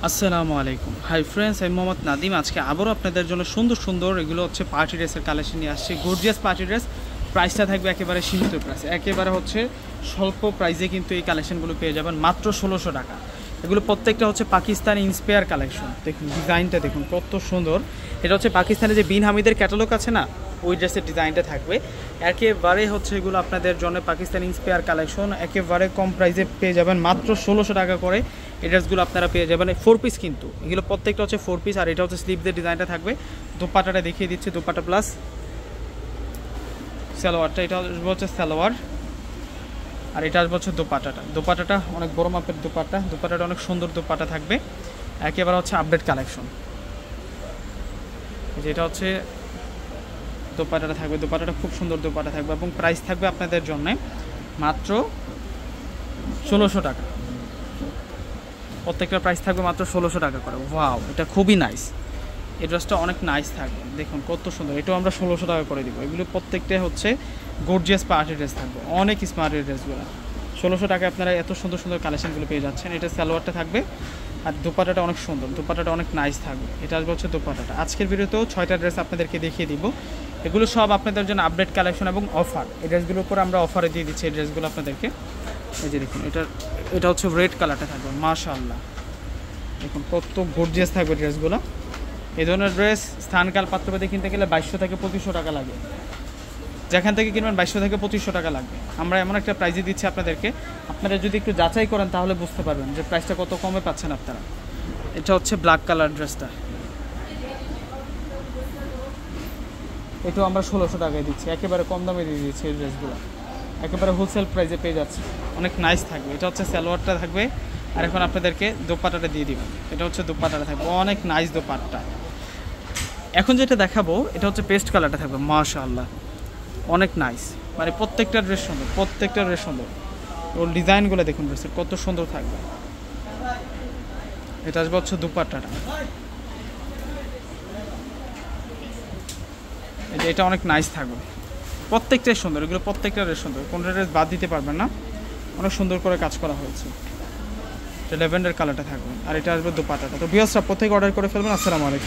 আসসালামু আলাইকুম। Hi friends, আমি মোহাম্মদ নাদিম। আজকে আবারও আপনাদের জন্য সুন্দর সুন্দর এগুলো হচ্ছে পার্টি ড্রেসের কালেকশন নিয়ে আসছি। গর্জিয়াস পার্টি ড্রেস, প্রাইসটা থাকবে একেবারে সীমিত প্রাইসে, একেবারে হচ্ছে স্বল্প প্রাইসে কিন্তু এই কালেকশনগুলো পেয়ে যাবেন মাত্র 1600 টাকা। এগুলো প্রত্যেকটা হচ্ছে পাকিস্তানি ইন্সপায়ার কালেকশন। দেখুন ডিজাইনটা দেখুন কত সুন্দর। এটা হচ্ছে পাকিস্তানের যে বিন হামিদের ক্যাটালগ আছে না, ওই ড্রেসের ডিজাইনটা থাকবে। একেবারে হচ্ছে এগুলো আপনাদের জন্য পাকিস্তানি ইন্সপায়ার কালেকশন, একেবারে কম প্রাইসে পেয়ে যাবেন মাত্র 1600 টাকা করে। এই ড্রেসগুলো আপনারা পেয়ে যাবেন 4 পিস, কিন্তু এগুলো প্রত্যেকটা হচ্ছে 4 পিস। আর এটা হচ্ছে স্লিভদের ডিজাইনটা থাকবে। দোপাট্টাটা দেখিয়ে দিচ্ছে, দোপাট্টা প্লাস সালোয়ারটা, এটা হচ্ছে সালোয়ার, আর এটা আসবে হচ্ছে দোপাট্টাটা। দোপাট্টাটা অনেক বড় মাপের দোপাট্টা, দোপাট্টাটা অনেক সুন্দর দোপাট্টা থাকবে, একেবারে হচ্ছে আপডেট কালেকশন। যেটা হচ্ছে দোপাট্টাটা থাকবে, দোপাট্টাটা খুব সুন্দর দোপাট্টা থাকবে এবং প্রাইস থাকবে আপনাদের জন্য মাত্র 1600 টাকা। প্রত্যেকটা প্রাইস থাকবে মাত্র 1600 টাকা করে। ওয়াও, এটা খুবই নাইস, এই ড্রেসটা অনেক নাইস থাকবে, দেখুন কত সুন্দর। এটাও আমরা 1600 টাকা করে দিব। এগুলো প্রত্যেকটা হচ্ছে গর্জিয়াস পার্টি ড্রেস থাকবে, অনেক স্মার্ট ড্রেসগুলো। 1600 টাকায় আপনারা এত সুন্দর সুন্দর কালেকশনগুলো পেয়ে যাচ্ছেন। এটা সালোয়ারটা থাকবে, আর দোপাট্টাটা অনেক সুন্দর, দোপাট্টাটা অনেক নাইস থাকবে। এটা আসবে হচ্ছে দোপাট্টাটা। আজকের ভিডিওতেও 6টা ড্রেস আপনাদেরকে দেখিয়ে দিব। এগুলো সব আপনাদের জন্য আপডেট কালেকশন এবং অফার। এই ড্রেসগুলোর উপর আমরা অফারে দিয়ে দিচ্ছি এই ড্রেসগুলো আপনাদেরকে। এই যে দেখুন, এটা হচ্ছে রেড কালারটা থাকবে, মাশাআল্লাহ দেখুন কত গর্জিয়াস থাকবে ড্রেসগুলো। এই ধরনের ড্রেস স্থানকাল পাত্রপাতি কিনতে গেলে 2200 থেকে 2500 টাকা লাগে। যেখান থেকে কিনবেন 2200 থেকে 2500 টাকা লাগবে। আমরা এমন একটা প্রাইজে দিচ্ছি আপনাদেরকে, আপনারা যদি একটু যাচাই করেন তাহলে বুঝতে পারবেন যে প্রাইসটা কত কমে পাচ্ছেন আপনারা। এটা হচ্ছে ব্ল্যাক কালার ড্রেসটা, এটাও আমরা 1600 টাকায় দিচ্ছি, একেবারে কম দামে দিয়ে দিচ্ছি। এই ড্রেসগুলো একেবারে হোলসেল প্রাইসে পেয়ে যাচ্ছে, অনেক নাইস থাকবে। এটা হচ্ছে সালোয়ারটা থাকবে, আর এখন আপনাদেরকে দোপাট্টাটা দিয়ে দিব। এটা হচ্ছে দোপাট্টাটা থাকবে, অনেক নাইস দোপাট্টা। এখন যেটা দেখাবো এটা হচ্ছে পেস্ট কালারটা থাকবে, মাশাআল্লাহ অনেক নাইস। মানে প্রত্যেকটা ড্রেস সুন্দর, প্রত্যেকটা ড্রেস সুন্দর। ওর ডিজাইনগুলো দেখুন ড্রেসের কত সুন্দর থাকবে। এটা আসবে হচ্ছে দোপাট্টাটা, এটা অনেক নাইস থাকবে, প্রত্যেকটাই সুন্দর। এগুলো প্রত্যেকটা ড্রেস সুন্দর, কোনটা ড্রেস বাদ দিতে পারবেন না, অনেক সুন্দর করে কাজ করা হয়েছে। এটা ল্যাভেন্ডার কালারটা থাকবে, আর এটা আসবে দোপাট্টাটা। তো ভিউয়ার্সরা প্রত্যেকে অর্ডার করে ফেলবেন। আসসালামু আলাইকুম।